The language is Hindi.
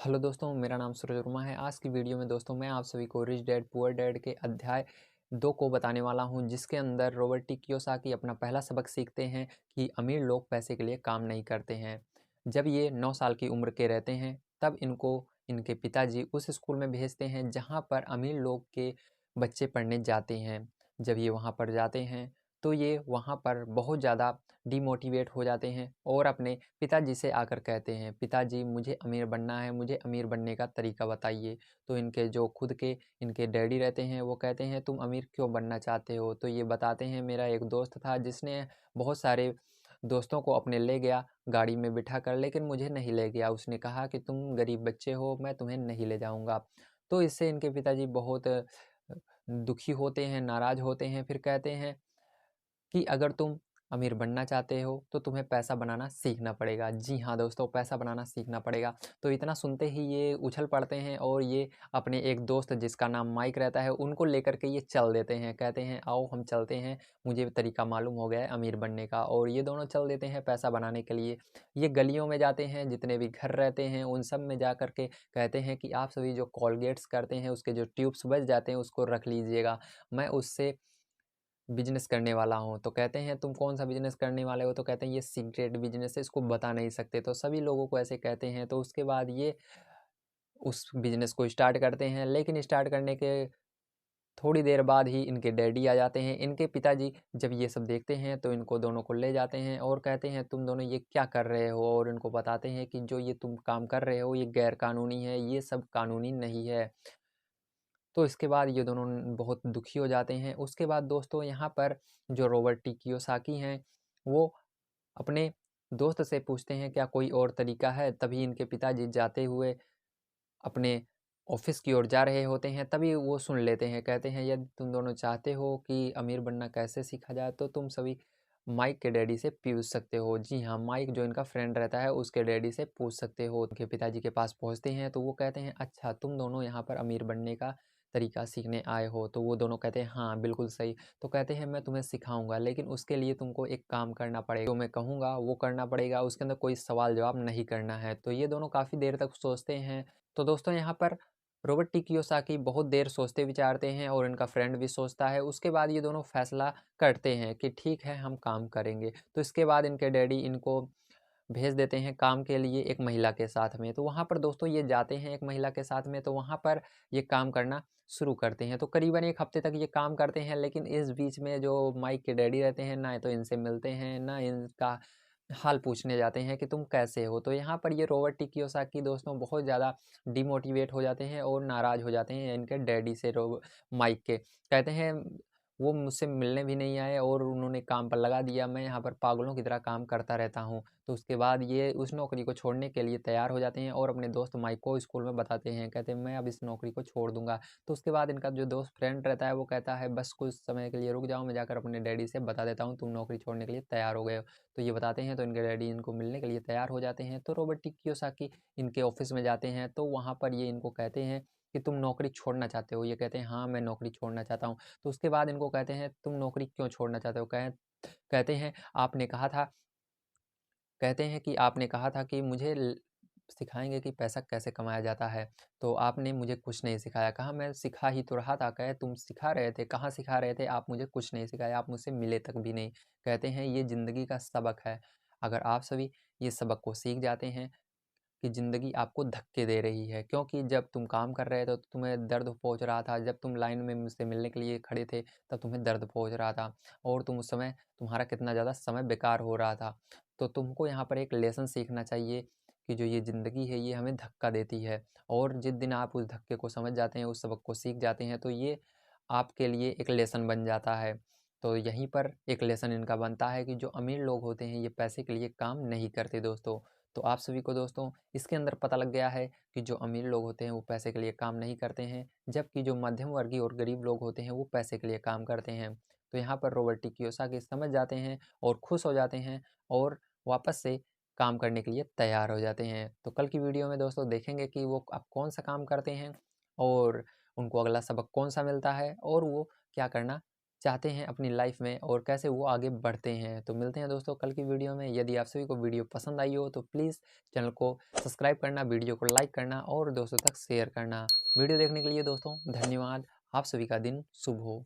हेलो दोस्तों, मेरा नाम सूरज वर्मा है। आज की वीडियो में दोस्तों मैं आप सभी को रिच डैड पुअर डैड के अध्याय 2 को बताने वाला हूं, जिसके अंदर रॉबर्ट टी कियोसाकी अपना पहला सबक सीखते हैं कि अमीर लोग पैसे के लिए काम नहीं करते हैं। जब ये 9 साल की उम्र के रहते हैं तब इनको इनके पिताजी उस स्कूल में भेजते हैं जहां पर अमीर लोग के बच्चे पढ़ने जाते हैं। जब ये वहां पर जाते हैं तो ये वहाँ पर बहुत ज़्यादा डिमोटिवेट हो जाते हैं और अपने पिताजी से आकर कहते हैं, पिताजी मुझे अमीर बनना है, मुझे अमीर बनने का तरीका बताइए। तो इनके जो खुद के इनके डैडी रहते हैं वो कहते हैं, तुम अमीर क्यों बनना चाहते हो? तो ये बताते हैं, मेरा एक दोस्त था जिसने बहुत सारे दोस्तों को अपने ले गया गाड़ी में बिठा कर, लेकिन मुझे नहीं ले गया। उसने कहा कि तुम गरीब बच्चे हो, मैं तुम्हें नहीं ले जाऊँगा। तो इससे इनके पिताजी बहुत दुखी होते हैं, नाराज़ होते हैं। फिर कहते हैं कि अगर तुम अमीर बनना चाहते हो तो तुम्हें पैसा बनाना सीखना पड़ेगा। जी हाँ दोस्तों, पैसा बनाना सीखना पड़ेगा। तो इतना सुनते ही ये उछल पड़ते हैं और ये अपने एक दोस्त जिसका नाम माइक रहता है उनको लेकर के ये चल देते हैं। कहते हैं आओ हम चलते हैं, मुझे तरीका मालूम हो गया है अमीर बनने का। और ये दोनों चल देते हैं पैसा बनाने के लिए। ये गलियों में जाते हैं, जितने भी घर रहते हैं उन सब में जा कर के कहते हैं कि आप सभी जो कोलगेट्स करते हैं उसके जो ट्यूब्स बच जाते हैं उसको रख लीजिएगा, मैं उससे बिजनेस करने वाला हूँ। तो कहते हैं तुम कौन सा बिजनेस करने वाले हो? तो कहते हैं ये सीक्रेट बिजनेस है, इसको बता नहीं सकते। तो सभी लोगों को ऐसे कहते हैं। तो उसके बाद ये उस बिजनेस को स्टार्ट करते हैं, लेकिन स्टार्ट करने के थोड़ी देर बाद ही इनके डैडी आ जाते हैं। इनके पिताजी जब ये सब देखते हैं तो इनको दोनों को ले जाते हैं और कहते हैं तुम दोनों ये क्या कर रहे हो? और इनको बताते हैं कि जो ये तुम काम कर रहे हो ये गैर कानूनी है, ये सब कानूनी नहीं है। तो इसके बाद ये दोनों बहुत दुखी हो जाते हैं। उसके बाद दोस्तों यहाँ पर जो रॉबर्ट टी कियोसाकी हैं वो अपने दोस्त से पूछते हैं क्या कोई और तरीका है? तभी इनके पिताजी जाते हुए अपने ऑफिस की ओर जा रहे होते हैं, तभी वो सुन लेते हैं। कहते हैं यदि तुम दोनों चाहते हो कि अमीर बनना कैसे सीखा जाए तो तुम सभी माइक के डैडी से पूछ सकते हो। जी हाँ, माइक जो इनका फ्रेंड रहता है उसके डैडी से पूछ सकते हो। उनके पिताजी के पास पहुंचते हैं तो वो कहते हैं अच्छा तुम दोनों यहाँ पर अमीर बनने का तरीका सीखने आए हो? तो वो दोनों कहते हैं हाँ बिल्कुल सही। तो कहते हैं मैं तुम्हें सिखाऊंगा, लेकिन उसके लिए तुमको एक काम करना पड़ेगा, जो मैं कहूँगा वो करना पड़ेगा, उसके अंदर कोई सवाल जवाब नहीं करना है। तो ये दोनों काफ़ी देर तक सोचते हैं। तो दोस्तों यहाँ पर रॉबर्ट टी कियोसाकी बहुत देर सोचते विचारते हैं और इनका फ्रेंड भी सोचता है। उसके बाद ये दोनों फैसला करते हैं कि ठीक है हम काम करेंगे। तो इसके बाद इनके डैडी इनको भेज देते हैं काम के लिए एक महिला के साथ में। तो वहाँ पर दोस्तों ये जाते हैं एक महिला के साथ में, तो वहाँ पर ये काम करना शुरू करते हैं। तो करीबन 1 हफ्ते तक ये काम करते हैं, लेकिन इस बीच में जो माइक के डैडी रहते हैं ना तो इनसे मिलते हैं ना इनका हाल पूछने जाते हैं कि तुम कैसे हो। तो यहाँ पर ये रॉबर्ट टी कियोसाकी दोस्तों बहुत ज़्यादा डिमोटिवेट हो जाते हैं और नाराज़ हो जाते हैं इनके डैडी से। माइक के कहते हैं वो मुझसे मिलने भी नहीं आए और उन्होंने काम पर लगा दिया, मैं यहाँ पर पागलों की तरह काम करता रहता हूँ। तो उसके बाद ये उस नौकरी को छोड़ने के लिए तैयार हो जाते हैं और अपने दोस्त माइक को स्कूल में बताते हैं। कहते हैं मैं अब इस नौकरी को छोड़ दूंगा। तो उसके बाद इनका जो दोस्त फ्रेंड रहता है वो कहता है बस कुछ समय के लिए रुक जाओ, मैं जाकर अपने डैडी से बता देता हूँ तुम नौकरी छोड़ने के लिए तैयार हो गए हो। तो ये बताते हैं तो इनके डैडी इनको मिलने के लिए तैयार हो जाते हैं। तो रॉबर्ट टी कियोसाकी इनके ऑफिस में जाते हैं तो वहाँ पर ये इनको कहते हैं कि तुम नौकरी छोड़ना चाहते हो? ये कहते हैं हाँ मैं नौकरी छोड़ना चाहता हूँ। तो उसके बाद इनको कहते हैं तुम नौकरी क्यों छोड़ना चाहते हो? कहते हैं आपने कहा था कहते हैं कि आपने कहा था कि मुझे सिखाएंगे कि पैसा कैसे कमाया जाता है, तो आपने मुझे कुछ नहीं सिखाया। कहा मैं सिखा ही तो रहा था। कहे तुम सिखा रहे थे? कहाँ सिखा रहे थे? आप मुझे कुछ नहीं सिखाया, आप मुझसे मिले तक भी नहीं। कहते हैं ये ज़िंदगी का सबक है, अगर आप सभी ये सबक को सीख जाते हैं कि ज़िंदगी आपको धक्के दे रही है, क्योंकि जब तुम काम कर रहे थे तो तुम्हें दर्द पहुंच रहा था, जब तुम लाइन में मुझसे मिलने के लिए खड़े थे तब तुम्हें दर्द पहुंच रहा था और तुम उस समय तुम्हारा कितना ज़्यादा समय बेकार हो रहा था। तो तुमको यहाँ पर एक लेसन सीखना चाहिए कि जो ये ज़िंदगी है ये हमें धक्का देती है, और जिस दिन आप उस धक्के को समझ जाते हैं, उस सबक को सीख जाते हैं, तो ये आपके लिए एक लेसन बन जाता है। तो यहीं पर एक लेसन इनका बनता है कि जो अमीर लोग होते हैं ये पैसे के लिए काम नहीं करते दोस्तों। तो आप सभी को दोस्तों इसके अंदर पता लग गया है कि जो अमीर लोग होते हैं वो पैसे के लिए काम नहीं करते हैं, जबकि जो मध्यम वर्गीय और गरीब लोग होते हैं वो पैसे के लिए काम करते हैं। तो यहाँ पर रॉबर्ट टी कियोसाकी समझ जाते हैं और खुश हो जाते हैं और वापस से काम करने के लिए तैयार हो जाते हैं। तो कल की वीडियो में दोस्तों देखेंगे कि वो अब कौन सा काम करते हैं और उनको अगला सबक कौन सा मिलता है और वो क्या करना चाहते हैं अपनी लाइफ में और कैसे वो आगे बढ़ते हैं। तो मिलते हैं दोस्तों कल की वीडियो में। यदि आप सभी को वीडियो पसंद आई हो तो प्लीज़ चैनल को सब्सक्राइब करना, वीडियो को लाइक करना और दोस्तों तक शेयर करना। वीडियो देखने के लिए दोस्तों धन्यवाद। आप सभी का दिन शुभ हो।